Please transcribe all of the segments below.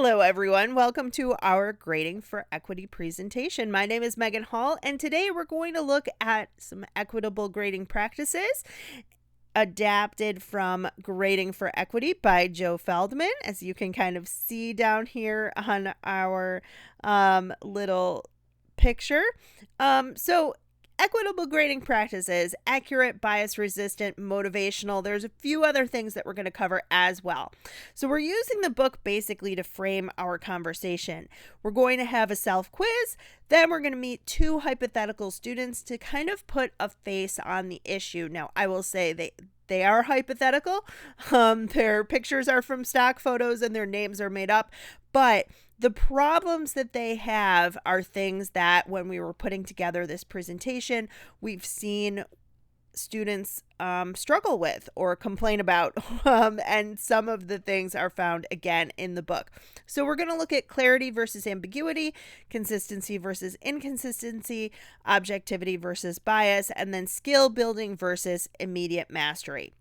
Hello, everyone. Welcome to our Grading for Equity presentation. My name is Megan Hall, and today we're going to look at some equitable grading practices adapted from Grading for Equity by Joe Feldman, as you can kind of see down here on our little picture. So equitable grading practices, accurate, bias resistant, motivational. There's a few other things that we're going to cover as well. So we're using the book basically to frame our conversation. We're going to have a self-quiz, then we're going to meet two hypothetical students to kind of put a face on the issue. Now, I will say they are hypothetical. Their pictures are from stock photos and their names are made up, but the problems that they have are things that when we were putting together this presentation, we've seen students struggle with or complain about. And some of the things are found again in the book. So we're going to look at clarity versus ambiguity, consistency versus inconsistency, objectivity versus bias, and then skill building versus immediate mastery.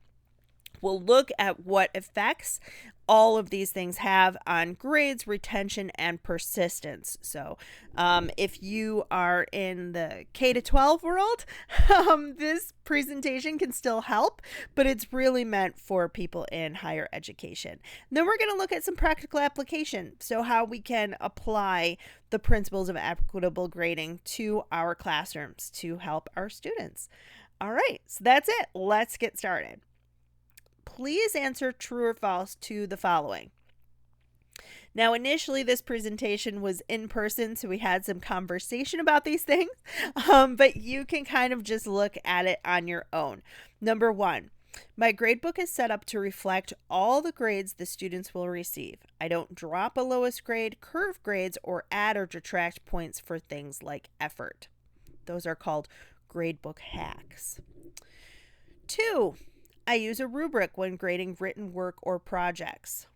We'll look at what effects all of these things have on grades, retention, and persistence. So if you are in the K-12 world, this presentation can still help, but it's really meant for people in higher education. And then we're going to look at some practical application, so how we can apply the principles of equitable grading to our classrooms to help our students. All right, so that's it. Let's get started. Please answer true or false to the following. Now, initially, this presentation was in person, so we had some conversation about these things, but you can kind of just look at it on your own. Number one, my gradebook is set up to reflect all the grades the students will receive. I don't drop a lowest grade, curve grades, or add or detract points for things like effort. Those are called gradebook hacks. 2, I use a rubric when grading written work or projects.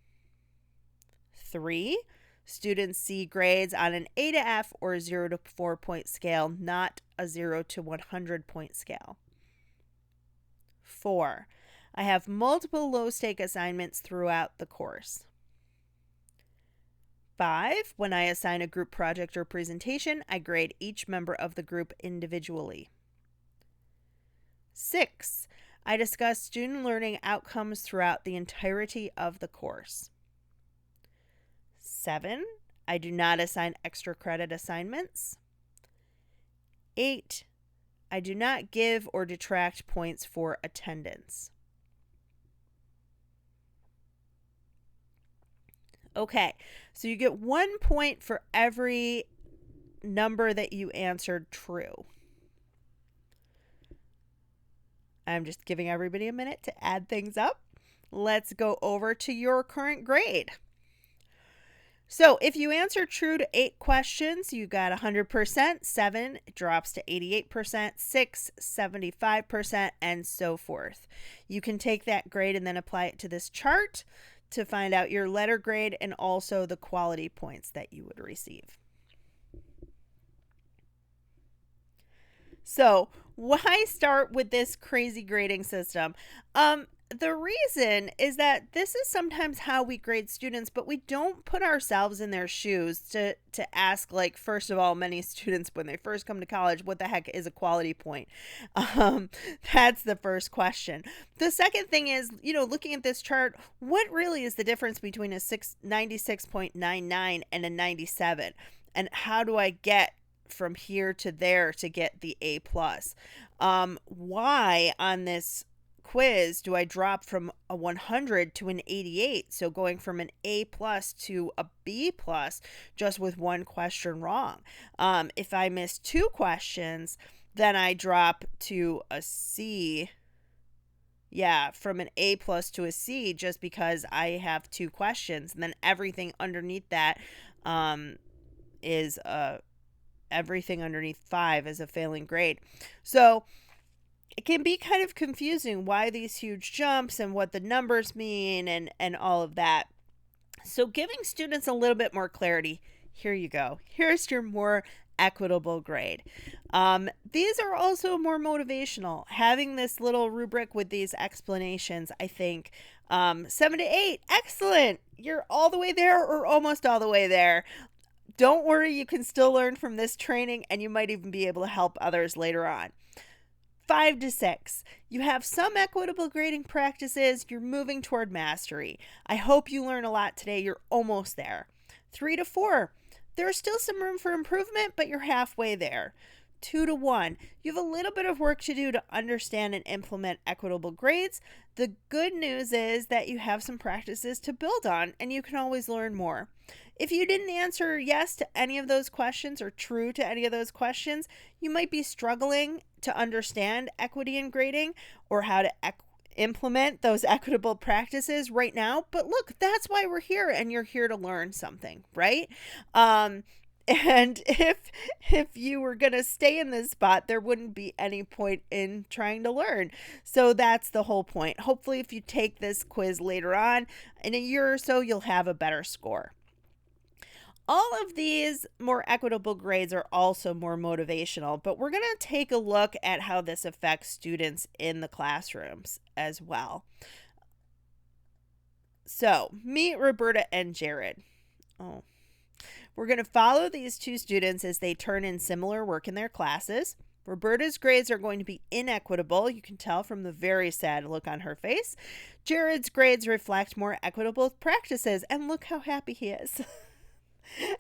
3, students see grades on an A to F or 0 to 4 point scale, not a 0 to 100 point scale. 4, I have multiple low-stake assignments throughout the course. 5, when I assign a group project or presentation, I grade each member of the group individually. 6, I discuss student learning outcomes throughout the entirety of the course. 7, I do not assign extra credit assignments. 8, I do not give or detract points for attendance. Okay, so you get 1 point for every number that you answered true. I'm just giving everybody a minute to add things up. Let's go over to your current grade. So if you answer true to 8 questions, you got 100%, 7 drops to 88%, 6, 75%, and so forth. You can take that grade and then apply it to this chart to find out your letter grade and also the quality points that you would receive. So why start with this crazy grading system? The reason is that this is sometimes how we grade students, but we don't put ourselves in their shoes to ask, like, first of all, many students when they first come to college, what the heck is a quality point? That's the first question. The second thing is, looking at this chart, what really is the difference between a 96.99 and a 97? And how do I get from here to there to get the A+? Why on this quiz do I drop from a 100 to an 88? So going from an A+ to a B+ just with one question wrong. If I miss 2 questions, then I drop to a C. Yeah, from an A+ to a C just because I have 2 questions. And then everything underneath that is everything underneath 5 is a failing grade. So it can be kind of confusing why these huge jumps and what the numbers mean and all of that. So giving students a little bit more clarity, here you go. Here's your more equitable grade. These are also more motivational. Having this little rubric with these explanations, I think 7 to 8, excellent. You're all the way there or almost all the way there. Don't worry, you can still learn from this training, and you might even be able to help others later on. 5 to 6, you have some equitable grading practices. You're moving toward mastery. I hope you learn a lot today. You're almost there. 3 to 4, there's still some room for improvement, but you're halfway there. 2 to 1, you have a little bit of work to do to understand and implement equitable grades. The good news is that you have some practices to build on, and you can always learn more. If you didn't answer yes to any of those questions or true to any of those questions, you might be struggling to understand equity in grading or how to implement those equitable practices right now. But look, that's why we're here, and you're here to learn something, right? And if you were going to stay in this spot, there wouldn't be any point in trying to learn. So that's the whole point. Hopefully, if you take this quiz later on, in a year or so, you'll have a better score. All of these more equitable grades are also more motivational, but we're going to take a look at how this affects students in the classrooms as well. So, meet Roberta and Jared. We're going to follow these two students as they turn in similar work in their classes. Roberta's grades are going to be inequitable. You can tell from the very sad look on her face. Jared's grades reflect more equitable practices, and look how happy he is.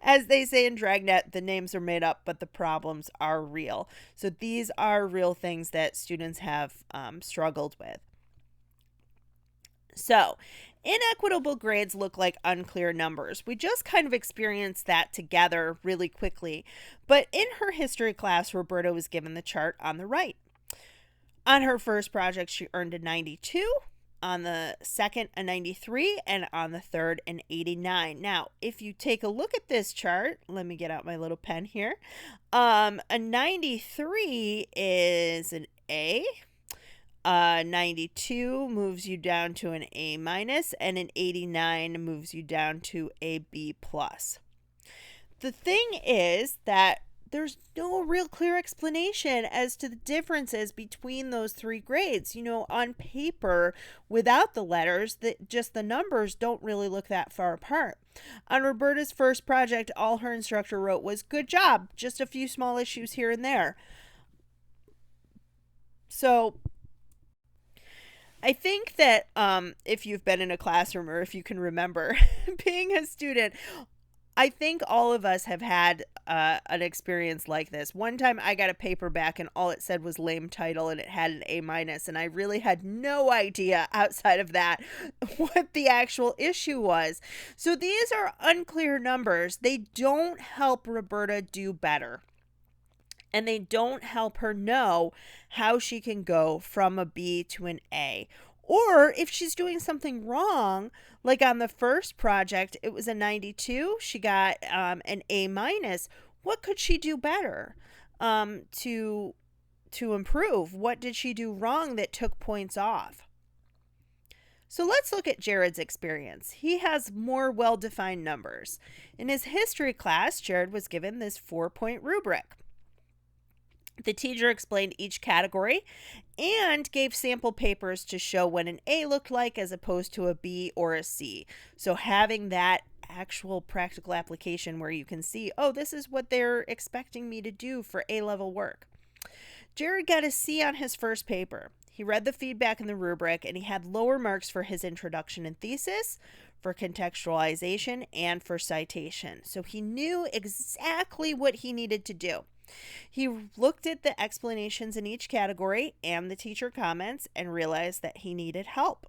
As they say in Dragnet, the names are made up, but the problems are real. So these are real things that students have struggled with. So, inequitable grades look like unclear numbers. We just kind of experienced that together really quickly. But in her history class, Roberta was given the chart on the right. On her first project, she earned a 92. On the second, a 93, and on the third, an 89. Now, if you take a look at this chart, let me get out my little pen here. A 93 is an A. 92 moves you down to an A minus, and an 89 moves you down to a B plus. The thing is that there's no real clear explanation as to the differences between those three grades. You know, on paper, without the letters, just the numbers don't really look that far apart. On Roberta's first project, all her instructor wrote was, "Good job, just a few small issues here and there." So I think that if you've been in a classroom or if you can remember being a student, I think all of us have had an experience like this. One time I got a paper back and all it said was lame title and it had an A minus, and I really had no idea outside of that what the actual issue was. So these are unclear numbers. They don't help Roberta do better. And they don't help her know how she can go from a B to an A. Or if she's doing something wrong, like on the first project, it was a 92. She got an A minus. What could she do better to improve? What did she do wrong that took points off? So let's look at Jared's experience. He has more well-defined numbers. In his history class, Jared was given this 4-point rubric. The teacher explained each category and gave sample papers to show what an A looked like as opposed to a B or a C. So having that actual practical application where you can see, oh, this is what they're expecting me to do for A-level work. Jared got a C on his first paper. He read the feedback in the rubric, and he had lower marks for his introduction and thesis, for contextualization, and for citation. So he knew exactly what he needed to do. He looked at the explanations in each category and the teacher comments and realized that he needed help.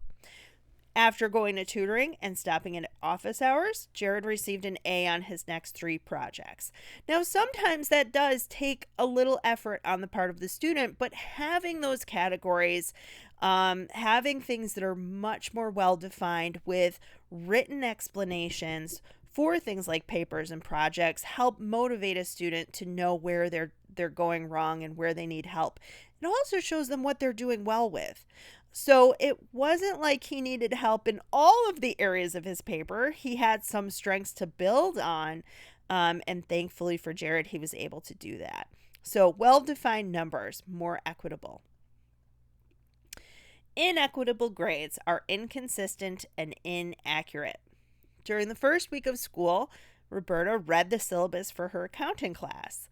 After going to tutoring and stopping at office hours, Jared received an A on his next 3 projects. Now, sometimes that does take a little effort on the part of the student, but having those categories, having things that are much more well-defined with written explanations for things like papers and projects help motivate a student to know where they're going wrong and where they need help. It also shows them what they're doing well with. So it wasn't like he needed help in all of the areas of his paper. He had some strengths to build on, And thankfully for Jared, he was able to do that. So well-defined numbers, more equitable. Inequitable grades are inconsistent and inaccurate. During the first week of school, Roberta read the syllabus for her accounting class.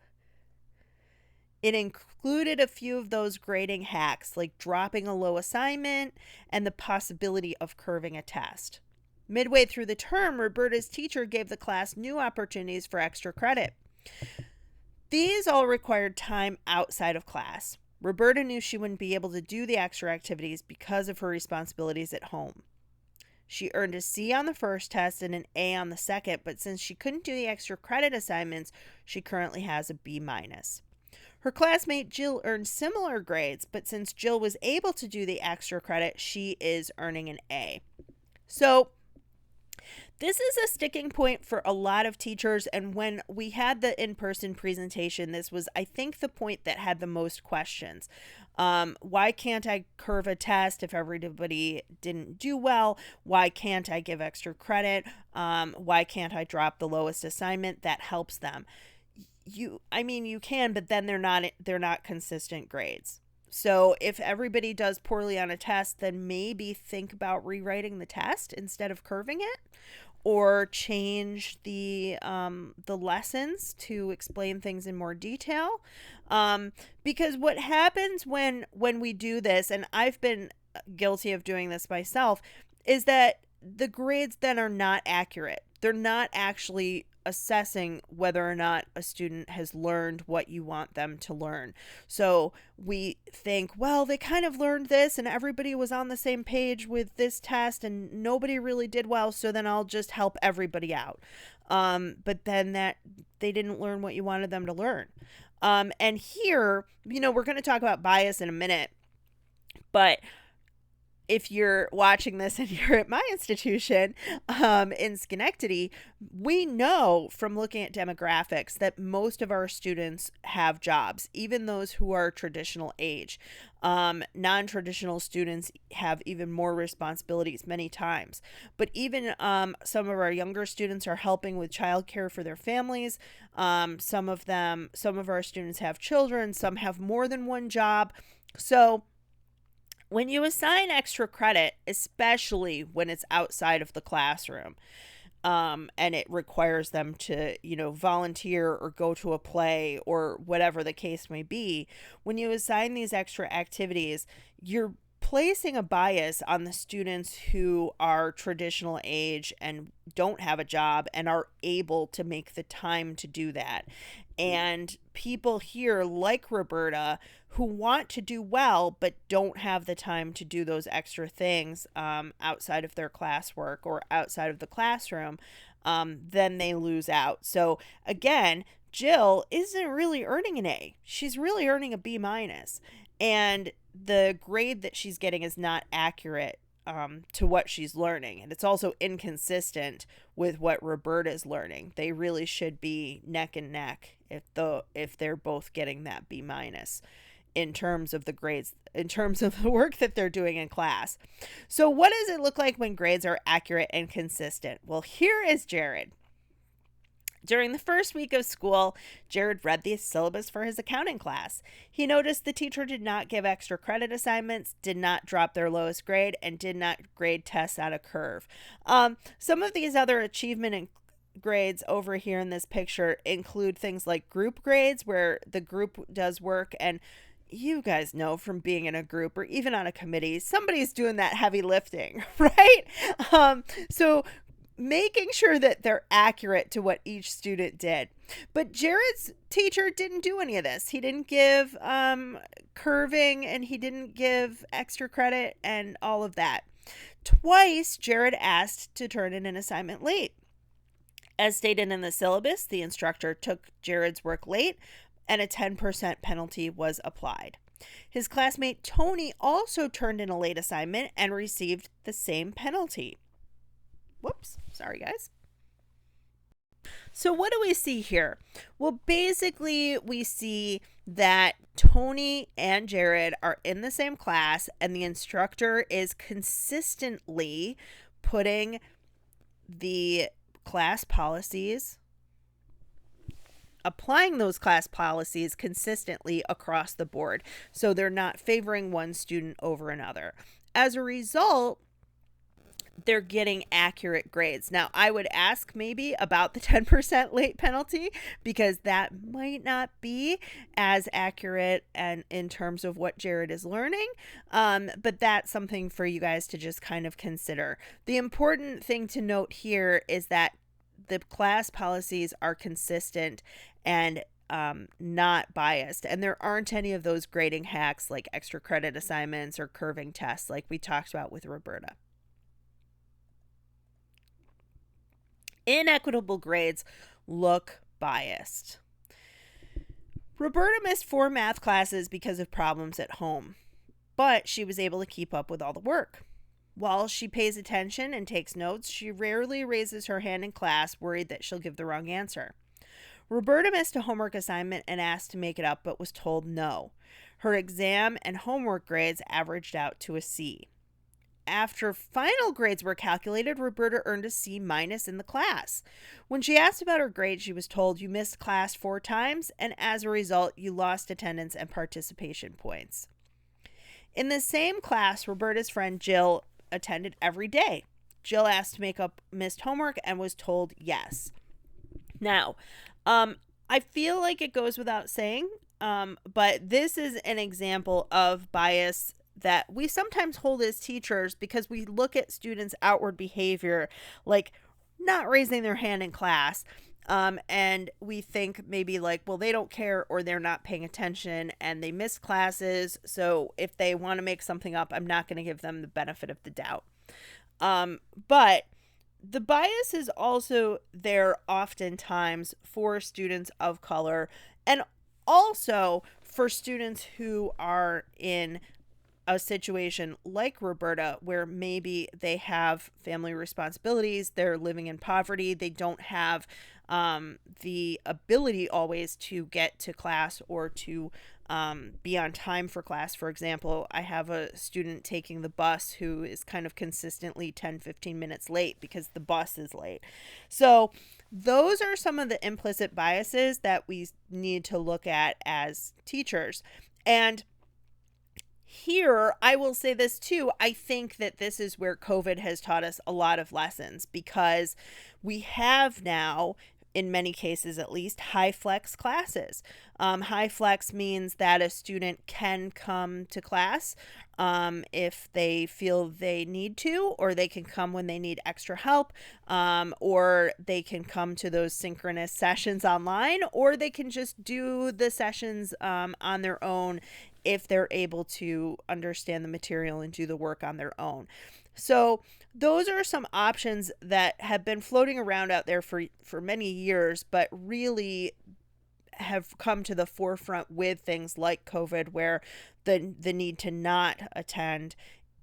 It included a few of those grading hacks, like dropping a low assignment and the possibility of curving a test. Midway through the term, Roberta's teacher gave the class new opportunities for extra credit. These all required time outside of class. Roberta knew she wouldn't be able to do the extra activities because of her responsibilities at home. She earned a C on the first test and an A on the second, but since she couldn't do the extra credit assignments, she currently has a B-. Her classmate Jill earned similar grades, but since Jill was able to do the extra credit, she is earning an A. So this is a sticking point for a lot of teachers, and when we had the in-person presentation, this was, I think, the point that had the most questions. Why can't I curve a test if everybody didn't do well? Why can't I give extra credit? Why can't I drop the lowest assignment? That helps them. You can, but then they're not consistent grades. So if everybody does poorly on a test, then maybe think about rewriting the test instead of curving it, or change the lessons to explain things in more detail. Because what happens when we do this, and I've been guilty of doing this myself, is that the grades then are not accurate. They're not actually assessing whether or not a student has learned what you want them to learn. So we think, well, they kind of learned this and everybody was on the same page with this test and nobody really did well, so then I'll just help everybody out. But then that they didn't learn what you wanted them to learn. And here, we're going to talk about bias in a minute, but if you're watching this and you're at my institution in Schenectady, we know from looking at demographics that most of our students have jobs, even those who are traditional age. Non-traditional students have even more responsibilities many times. But even some of our younger students are helping with childcare for their families. Some of our students have children. Some have more than one job. So when you assign extra credit, especially when it's outside of the classroom, and it requires them to, volunteer or go to a play or whatever the case may be, when you assign these extra activities, you're placing a bias on the students who are traditional age and don't have a job and are able to make the time to do that. And people here like Roberta who want to do well but don't have the time to do those extra things outside of their classwork or outside of the classroom, then they lose out. So again, Jill isn't really earning an A. She's really earning a B-. And the grade that she's getting is not accurate to what she's learning. And it's also inconsistent with what Roberta's learning. They really should be neck and neck if they're both getting that B- in terms of the grades, in terms of the work that they're doing in class. So what does it look like when grades are accurate and consistent? Well, here is Jared. During the first week of school, Jared read the syllabus for his accounting class. He noticed the teacher did not give extra credit assignments, did not drop their lowest grade, and did not grade tests out of curve. Some of these other achievement and grades over here in this picture include things like group grades, where the group does work, and you guys know from being in a group or even on a committee, somebody's doing that heavy lifting, right? So making sure that they're accurate to what each student did. But Jared's teacher didn't do any of this. He didn't give curving, and he didn't give extra credit and all of that. Twice, Jared asked to turn in an assignment late. As stated in the syllabus, the instructor took Jared's work late, and a 10% penalty was applied. His classmate Tony also turned in a late assignment and received the same penalty. Whoops, sorry guys. So what do we see here? Well, basically we see that Tony and Jared are in the same class, and the instructor is consistently putting the class policies applying those class policies consistently across the board. So they're not favoring one student over another. As a result, they're getting accurate grades. Now, I would ask maybe about the 10% late penalty, because that might not be as accurate and in terms of what Jared is learning. But that's something for you guys to just kind of consider. The important thing to note here is that the class policies are consistent and not biased, and there aren't any of those grading hacks like extra credit assignments or curving tests like we talked about with Roberta. Inequitable grades look biased. Roberta missed 4 math classes because of problems at home, but she was able to keep up with all the work. While she pays attention and takes notes, she rarely raises her hand in class, worried that she'll give the wrong answer. Roberta missed a homework assignment and asked to make it up, but was told no. Her exam and homework grades averaged out to a C. After final grades were calculated, Roberta earned a C- in the class. When she asked about her grade, she was told, "You missed class 4 times, and as a result, you lost attendance and participation points." In the same class, Roberta's friend Jill attended every day. Jill asked to make up missed homework and was told yes. Now, I feel like it goes without saying, but this is an example of bias that we sometimes hold as teachers, because we look at students' outward behavior, like not raising their hand in class, and we think maybe like, well, they don't care, or they're not paying attention and they miss classes, so if they want to make something up, I'm not going to give them the benefit of the doubt. But the bias is also there oftentimes for students of color, and also for students who are in a situation like Roberta, where maybe they have family responsibilities, they're living in poverty, they don't have the ability always to get to class or to be on time for class. For example, I have a student taking the bus who is kind of consistently 10-15 minutes late because the bus is late. So those are some of the implicit biases that we need to look at as teachers. And here, I will say this too, I think that this is where COVID has taught us a lot of lessons, because we have now, in many cases at least, high flex classes. High flex means that a student can come to class if they feel they need to, or they can come when they need extra help, or they can come to those synchronous sessions online, or they can just do the sessions on their own if they're able to understand the material and do the work on their own. So those are some options that have been floating around out there for many years, but really have come to the forefront with things like COVID, where the need to not attend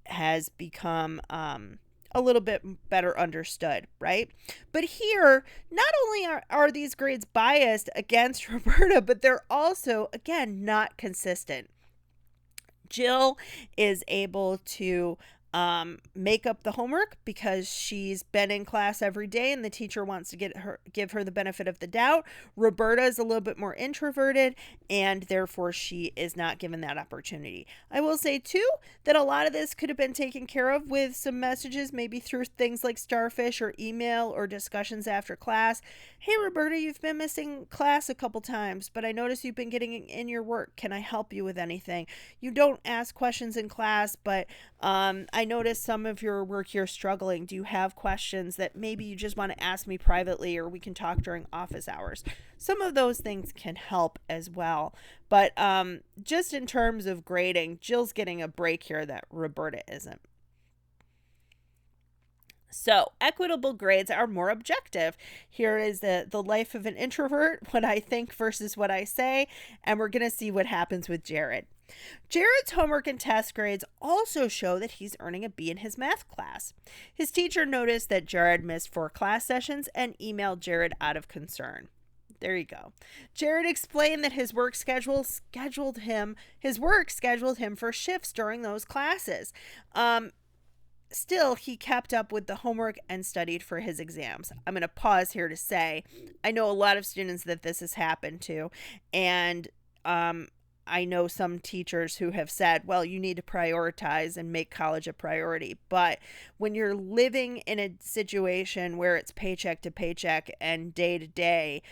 has become a little bit better understood, right? But here, not only are these grades biased against Roberta, but they're also, again, not consistent. Jill is able to make up the homework because she's been in class every day and the teacher wants to give her the benefit of the doubt. Roberta is a little bit more introverted, and therefore she is not given that opportunity. I will say too that a lot of this could have been taken care of with some messages, maybe through things like Starfish or email or discussions after class. "Hey Roberta, you've been missing class a couple times, but I noticed you've been getting in your work. Can I help you with anything? You don't ask questions in class, but I noticed some of your work you're struggling. Do you have questions that maybe you just want to ask me privately, or we can talk during office hours?" Some of those things can help as well. But just in terms of grading, Jill's getting a break here that Roberta isn't. So equitable grades are more objective. Here is the life of an introvert, what I think versus what I say, and we're going to see what happens with Jared. Jared's homework and test grades also show that he's earning a B in his math class. His teacher noticed that Jared missed 4 class sessions and emailed Jared out of concern. There you go. Jared explained that his work scheduled him for shifts during those classes. still, he kept up with the homework and studied for his exams. I'm going to pause here to say, I know a lot of students that this has happened to, and I know some teachers who have said, well, you need to prioritize and make college a priority. But when you're living in a situation where it's paycheck to paycheck and day to day,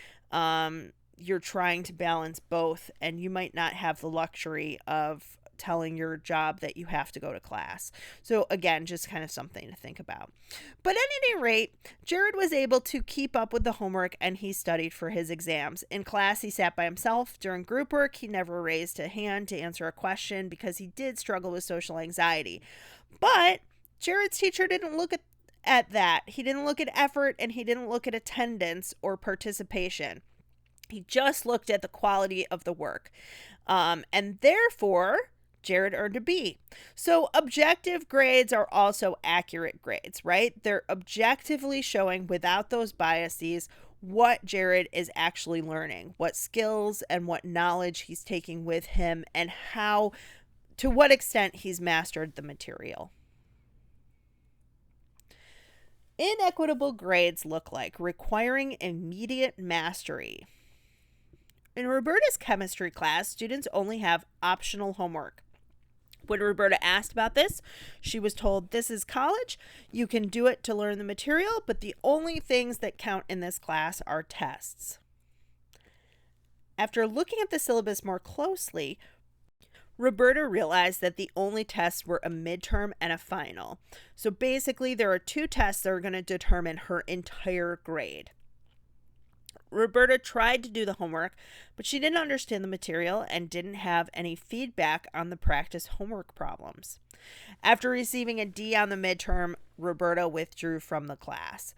you're trying to balance both, and you might not have the luxury of telling your job that you have to go to class. So again, just kind of something to think about. But at any rate, Jared was able to keep up with the homework, and he studied for his exams. In class, he sat by himself. During group work, he never raised a hand to answer a question because he did struggle with social anxiety. But Jared's teacher didn't look at that. He didn't look at effort, and he didn't look at attendance or participation. He just looked at the quality of the work. And therefore, Jared earned a B. So objective grades are also accurate grades, right? They're objectively showing, without those biases, what Jared is actually learning, what skills and what knowledge he's taking with him, and how, to what extent he's mastered the material. Inequitable grades look like requiring immediate mastery. In Roberta's chemistry class, students only have optional homework. When Roberta asked about this, she was told, this is college. You can do it to learn the material, but the only things that count in this class are tests. After looking at the syllabus more closely, Roberta realized that the only tests were a midterm and a final. So basically, there are 2 tests that are going to determine her entire grade. Roberta tried to do the homework, but she didn't understand the material and didn't have any feedback on the practice homework problems. After receiving a D on the midterm, Roberta withdrew from the class.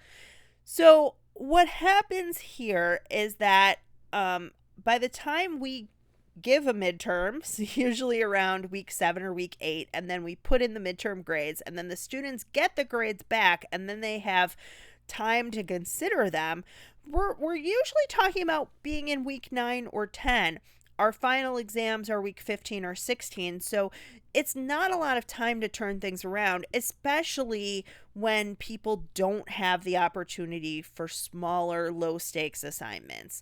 So what happens here is that by the time we give a midterm, usually around week 7 or week 8, and then we put in the midterm grades, and then the students get the grades back, and then they have time to consider them, we're usually talking about being in week 9 or 10. Our final exams are week 15 or 16, so it's not a lot of time to turn things around, especially when people don't have the opportunity for smaller, low-stakes assignments.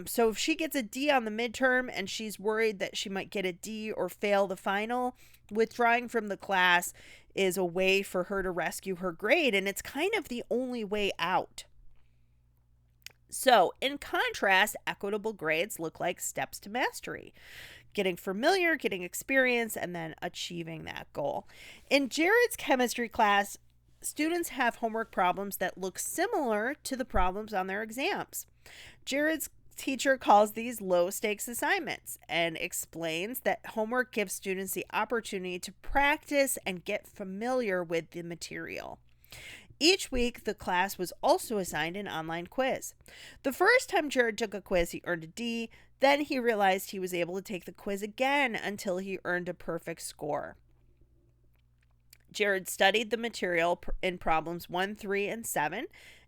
So if she gets a D on the midterm and she's worried that she might get a D or fail the final, withdrawing from the class is a way for her to rescue her grade, and it's kind of the only way out. So, in contrast, equitable grades look like steps to mastery. Getting familiar, getting experience, and then achieving that goal. In Jared's chemistry class, students have homework problems that look similar to the problems on their exams. Jared's teacher calls these low-stakes assignments and explains that homework gives students the opportunity to practice and get familiar with the material. Each week, the class was also assigned an online quiz. The first time Jared took a quiz, he earned a D. Then he realized he was able to take the quiz again until he earned a perfect score. Jared studied the material in problems 1, 3, and 7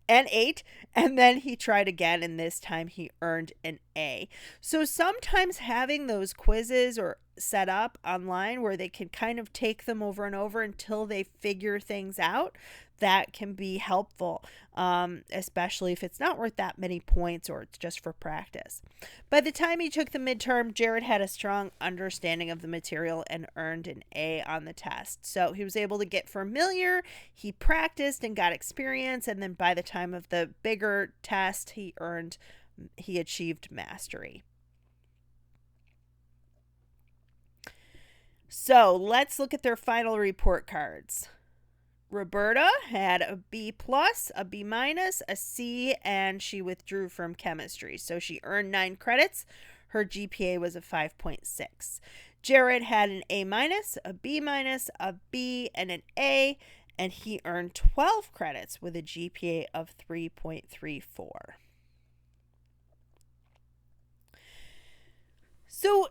and 8, and then he tried again, and this time he earned an A. So sometimes having those quizzes or set up online where they can kind of take them over and over until they figure things out, that can be helpful, especially if it's not worth that many points or it's just for practice. By the time he took the midterm, Jared had a strong understanding of the material and earned an A on the test. So he was able to get familiar, he practiced and got experience, and then by the time of the bigger test, he achieved mastery. So let's look at their final report cards. Roberta had a B+, a B-, a C, and she withdrew from chemistry. So she earned 9 credits. Her GPA was a 5.6. Jared had an A-, a B-, a B, and an A, and he earned 12 credits with a GPA of 3.34. So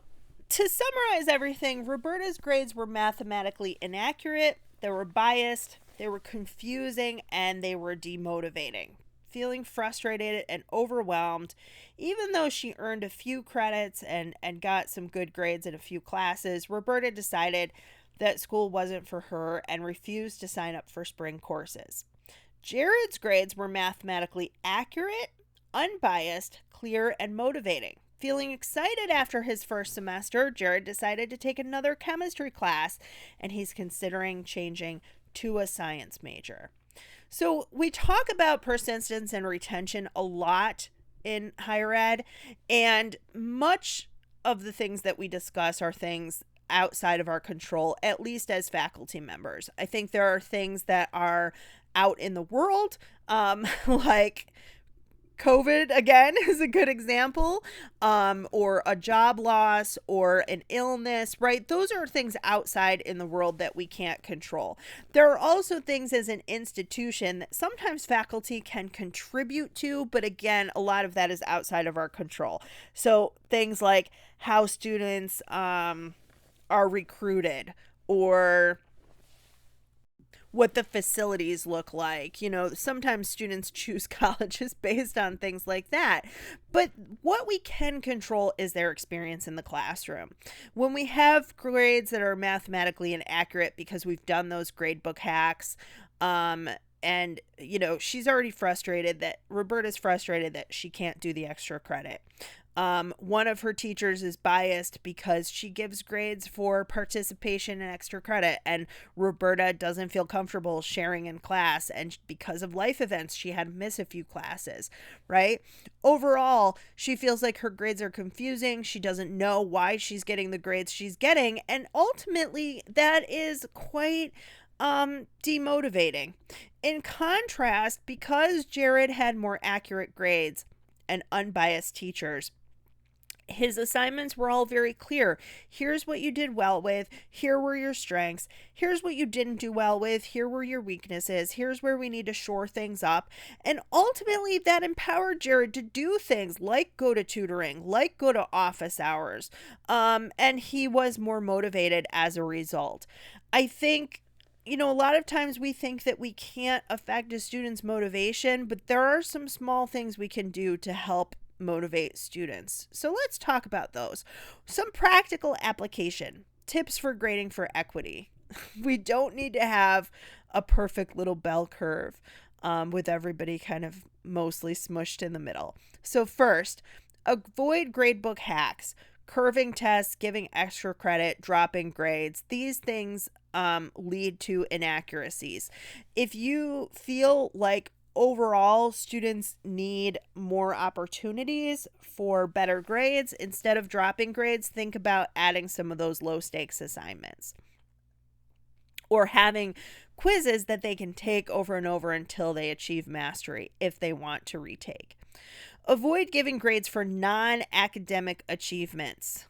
to summarize everything, Roberta's grades were mathematically inaccurate, they were biased, they were confusing, and they were demotivating. Feeling frustrated and overwhelmed, even though she earned a few credits and got some good grades in a few classes, Roberta decided that school wasn't for her and refused to sign up for spring courses. Jared's grades were mathematically accurate, unbiased, clear, and motivating. Feeling excited after his first semester, Jared decided to take another chemistry class, and he's considering changing to a science major. So we talk about persistence and retention a lot in higher ed, and much of the things that we discuss are things outside of our control, at least as faculty members. I think there are things that are out in the world, like COVID, again, is a good example, or a job loss or an illness, right? Those are things outside in the world that we can't control. There are also things as an institution that sometimes faculty can contribute to, but again, a lot of that is outside of our control. So things like how students are recruited, or what the facilities look like. You know, sometimes students choose colleges based on things like that. But what we can control is their experience in the classroom. When we have grades that are mathematically inaccurate because we've done those gradebook hacks, and, you know, she's already frustrated that Roberta's frustrated that she can't do the extra credit. One of her teachers is biased because she gives grades for participation and extra credit, and Roberta doesn't feel comfortable sharing in class, and because of life events, she had to miss a few classes, right? Overall, she feels like her grades are confusing. She doesn't know why she's getting the grades she's getting, and ultimately, that is quite demotivating. In contrast, because Jared had more accurate grades and unbiased teachers, his assignments were all very clear. Here's what you did well with. Here were your strengths. Here's what you didn't do well with. Here were your weaknesses. Here's where we need to shore things up. And ultimately, that empowered Jared to do things like go to tutoring, like go to office hours. And he was more motivated as a result. I think, you know, a lot of times we think that we can't affect a student's motivation, but there are some small things we can do to help motivate students. So let's talk about those. Some practical application tips for grading for equity. We don't need to have a perfect little bell curve with everybody kind of mostly smushed in the middle. So first, avoid gradebook hacks, curving tests, giving extra credit, dropping grades. These things lead to inaccuracies. If you feel like overall students need more opportunities for better grades, instead of dropping grades, think about adding some of those low stakes assignments, or having quizzes that they can take over and over until they achieve mastery if they want to retake. Avoid giving grades for non-academic achievements.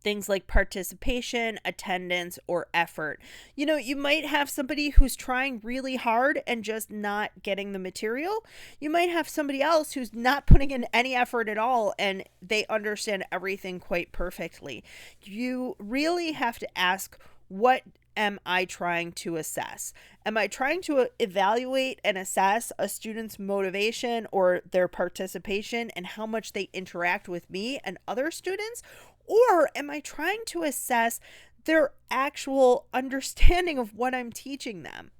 Things like participation, attendance, or effort. You know, you might have somebody who's trying really hard and just not getting the material. You might have somebody else who's not putting in any effort at all and they understand everything quite perfectly. You really have to ask, what am I trying to assess? Am I trying to evaluate and assess a student's motivation or their participation and how much they interact with me and other students? Or am I trying to assess their actual understanding of what I'm teaching them?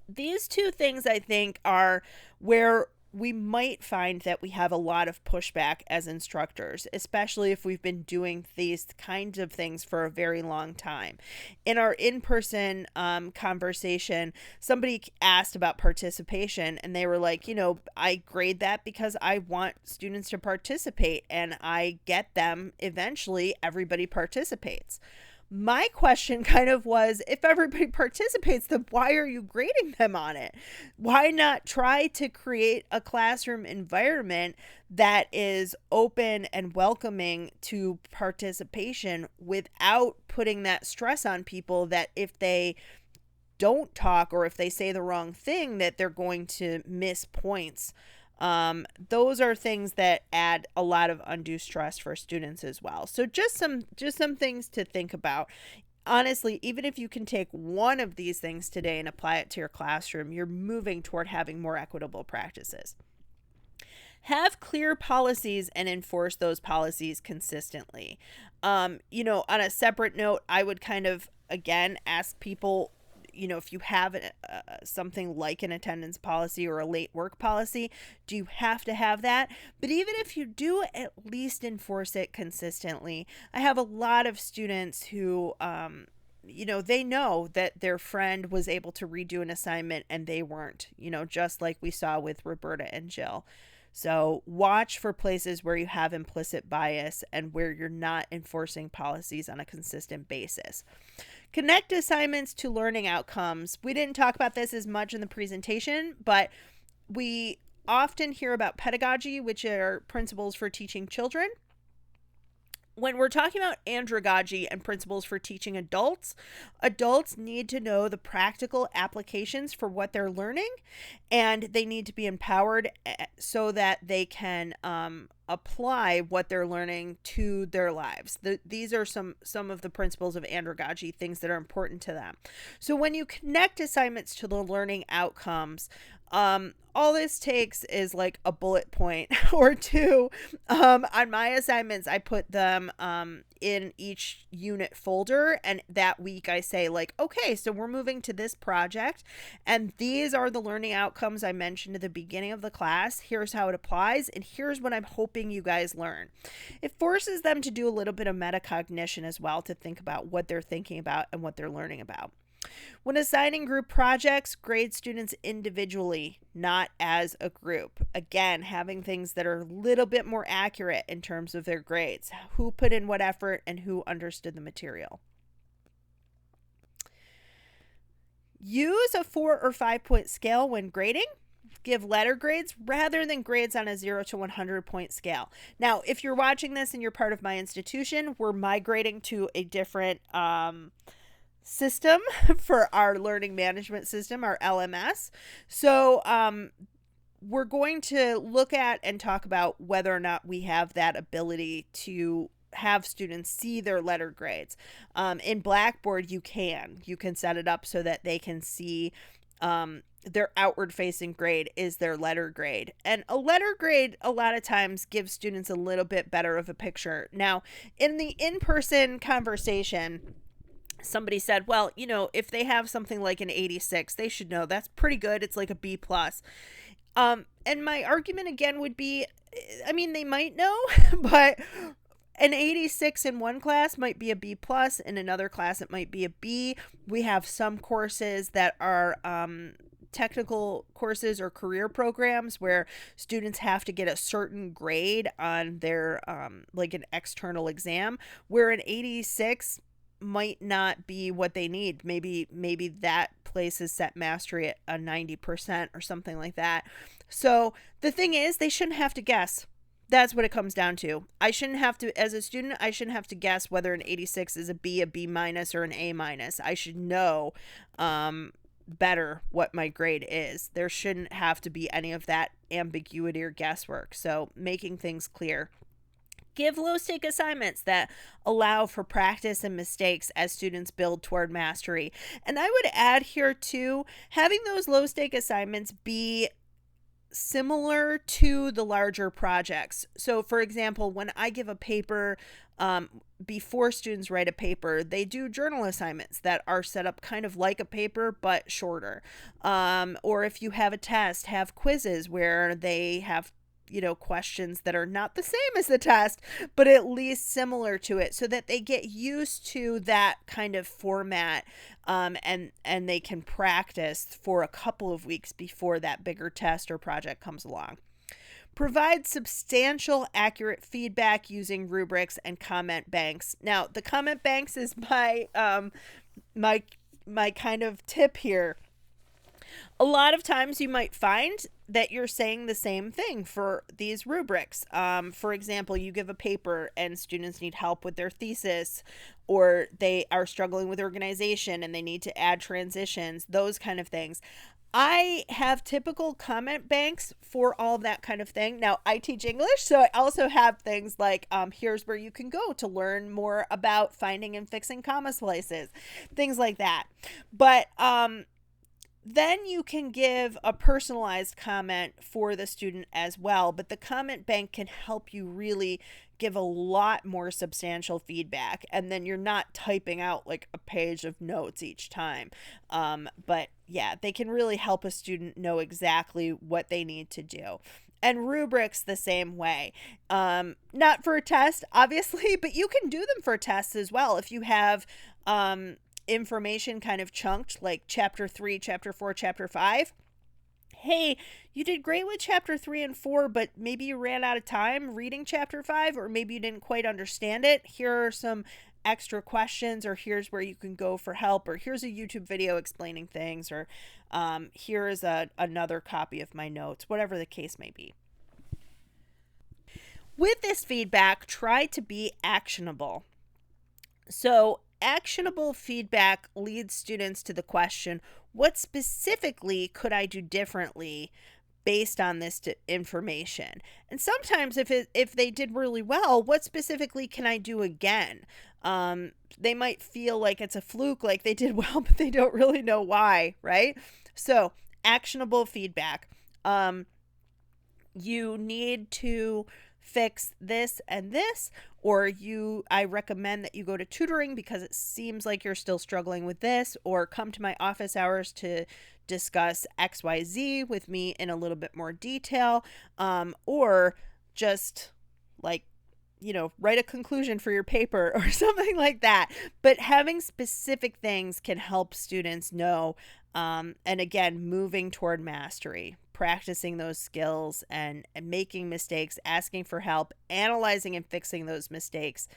These two things, I think, are where we might find that we have a lot of pushback as instructors, especially if we've been doing these kinds of things for a very long time. In our in-person conversation, somebody asked about participation, and they were like, you know, I grade that because I want students to participate, and I get them eventually, everybody participates. My question kind of was, if everybody participates, then why are you grading them on it? Why not try to create a classroom environment that is open and welcoming to participation without putting that stress on people that if they don't talk or if they say the wrong thing, that they're going to miss points. Those are things that add a lot of undue stress for students as well. So just some things to think about. Honestly, even if you can take one of these things today and apply it to your classroom, you're moving toward having more equitable practices. Have clear policies and enforce those policies consistently. On a separate note, I would kind of, again, ask people, if you have something like an attendance policy or a late work policy, do you have to have that? But even if you do, at least enforce it consistently. I have a lot of students who, they know that their friend was able to redo an assignment and they weren't, just like we saw with Roberta and Jill. So watch for places where you have implicit bias and where you're not enforcing policies on a consistent basis. Connect assignments to learning outcomes. We didn't talk about this as much in the presentation, but we often hear about pedagogy, which are principles for teaching children. When we're talking about andragogy and principles for teaching adults, adults need to know the practical applications for what they're learning, and they need to be empowered so that they can apply what they're learning to their lives. These are some of the principles of andragogy, things that are important to them. So when you connect assignments to the learning outcomes, all this takes is like a bullet point or two. On my assignments, I put them in each unit folder, and that week I say like, okay, so we're moving to this project, and these are the learning outcomes I mentioned at the beginning of the class. Here's how it applies, and here's what I'm hoping you guys learn. It forces them to do a little bit of metacognition as well, to think about what they're thinking about and what they're learning about. When assigning group projects, grade students individually, not as a group. Again, having things that are a little bit more accurate in terms of their grades. Who put in what effort and who understood the material. Use a 4 or 5 point scale when grading. Give letter grades rather than grades on a 0 to 100 point scale. Now, if you're watching this and you're part of my institution, we're migrating to a different system for our learning management system, our LMS. So we're going to look at and talk about whether or not we have that ability to have students see their letter grades. In Blackboard, you can set it up so that they can see their outward facing grade is their letter grade. And a letter grade a lot of times gives students a little bit better of a picture. Now, in the in-person conversation, somebody said, well, if they have something like an 86, they should know that's pretty good. It's like a B+. And my argument again would be, they might know, but an 86 in one class might be a B+, in another class it might be a B. We have some courses that are technical courses or career programs where students have to get a certain grade on their like an external exam, where an 86 might not be what they need. Maybe that place is set mastery at a 90% or something like that. So the thing is, they shouldn't have to guess. That's what it comes down to. I shouldn't have to, as a student, I shouldn't have to guess whether an 86 is a B, or an A-. I should know better what my grade is. There shouldn't have to be any of that ambiguity or guesswork. So making things clear. Give low-stake assignments that allow for practice and mistakes as students build toward mastery. And I would add here too, having those low-stake assignments be similar to the larger projects. So for example, when I give a paper, before students write a paper, they do journal assignments that are set up kind of like a paper but shorter. Or if you have a test, have quizzes where they have questions that are not the same as the test, but at least similar to it, so that they get used to that kind of format, and they can practice for a couple of weeks before that bigger test or project comes along. Provide substantial, accurate feedback using rubrics and comment banks. Now, the comment banks is my kind of tip here. A lot of times you might find that you're saying the same thing for these rubrics. For example, you give a paper and students need help with their thesis, or they are struggling with organization and they need to add transitions, those kind of things. I have typical comment banks for all of that kind of thing. Now, I teach English, so I also have things like, here's where you can go to learn more about finding and fixing comma splices, things like that. But Then you can give a personalized comment for the student as well, but the comment bank can help you really give a lot more substantial feedback, and then you're not typing out like a page of notes each time. But yeah, they can really help a student know exactly what they need to do. And rubrics the same way. Not for a test, obviously, but you can do them for tests as well. If you have information kind of chunked, like chapter 3, chapter 4, chapter 5. Hey, you did great with chapter 3 and 4, but maybe you ran out of time reading chapter 5, or maybe you didn't quite understand it. Here are some extra questions, or here's where you can go for help, or here's a YouTube video explaining things, or here is another copy of my notes, whatever the case may be. With this feedback, try to be actionable. So actionable feedback leads students to the question, what specifically could I do differently based on this information? And sometimes if they did really well, what specifically can I do again? They might feel like it's a fluke, like they did well, but they don't really know why, right? So actionable feedback. You need to fix this and this, or I recommend that you go to tutoring because it seems like you're still struggling with this, or come to my office hours to discuss XYZ with me in a little bit more detail, or just like, write a conclusion for your paper or something like that. But having specific things can help students know, and again, moving toward mastery, practicing those skills and making mistakes, asking for help, analyzing and fixing those mistakes.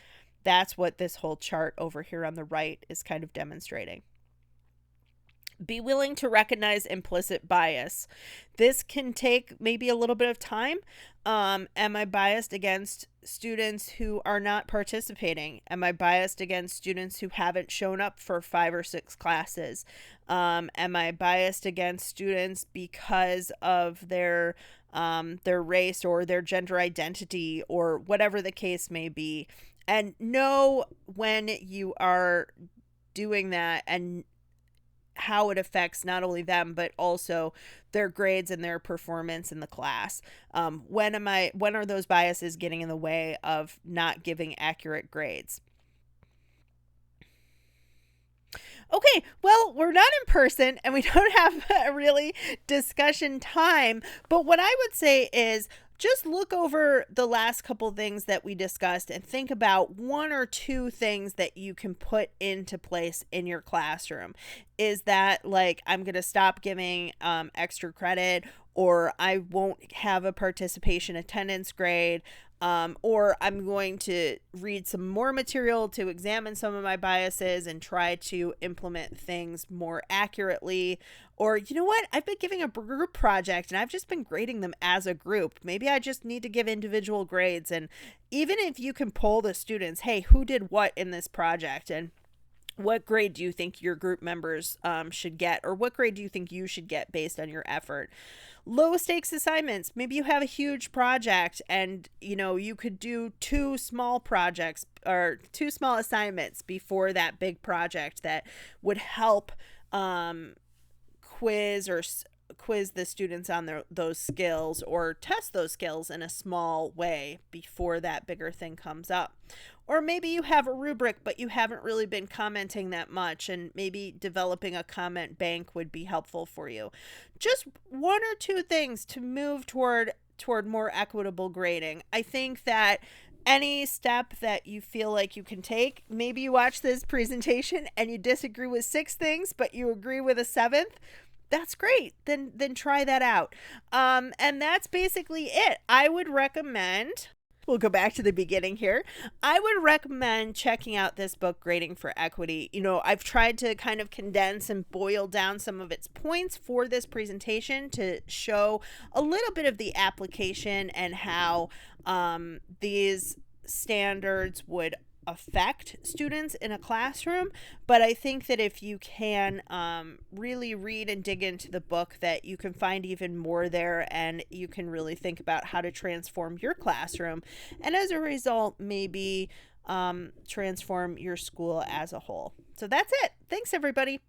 That's what this whole chart over here on the right is kind of demonstrating. Be willing to recognize implicit bias. This can take maybe a little bit of time. Am I biased against students who are not participating? Am I biased against students who haven't shown up for 5 or 6 classes? Am I biased against students because of their race or their gender identity, or whatever the case may be? And know when you are doing that and how it affects not only them, but also their grades and their performance in the class. When are those biases getting in the way of not giving accurate grades? Okay, well, we're not in person and we don't have a really discussion time, but what I would say is just look over the last couple things that we discussed and think about 1 or 2 things that you can put into place in your classroom. Is that like, I'm going to stop giving extra credit, or I won't have a participation attendance grade, or I'm going to read some more material to examine some of my biases and try to implement things more accurately. Or, you know what? I've been giving a group project and I've just been grading them as a group. Maybe I just need to give individual grades. And even if you can poll the students, hey, who did what in this project? And what grade do you think your group members should get? Or what grade do you think you should get based on your effort? Low stakes assignments. Maybe you have a huge project and, you could do 2 small projects or 2 small assignments before that big project that would help quiz the students on those skills, or test those skills in a small way before that bigger thing comes up. Or maybe you have a rubric, but you haven't really been commenting that much, and maybe developing a comment bank would be helpful for you. Just 1 or 2 things to move toward more equitable grading. I think that any step that you feel like you can take, maybe you watch this presentation and you disagree with 6 things, but you agree with a 7th. That's great. Then try that out. And that's basically it. I would recommend, we'll go back to the beginning here. I would recommend checking out this book, Grading for Equity. I've tried to kind of condense and boil down some of its points for this presentation to show a little bit of the application and how these standards would affect students in a classroom. But I think that if you can really read and dig into the book, that you can find even more there, and you can really think about how to transform your classroom, and as a result maybe transform your school as a whole. So that's it. Thanks, everybody.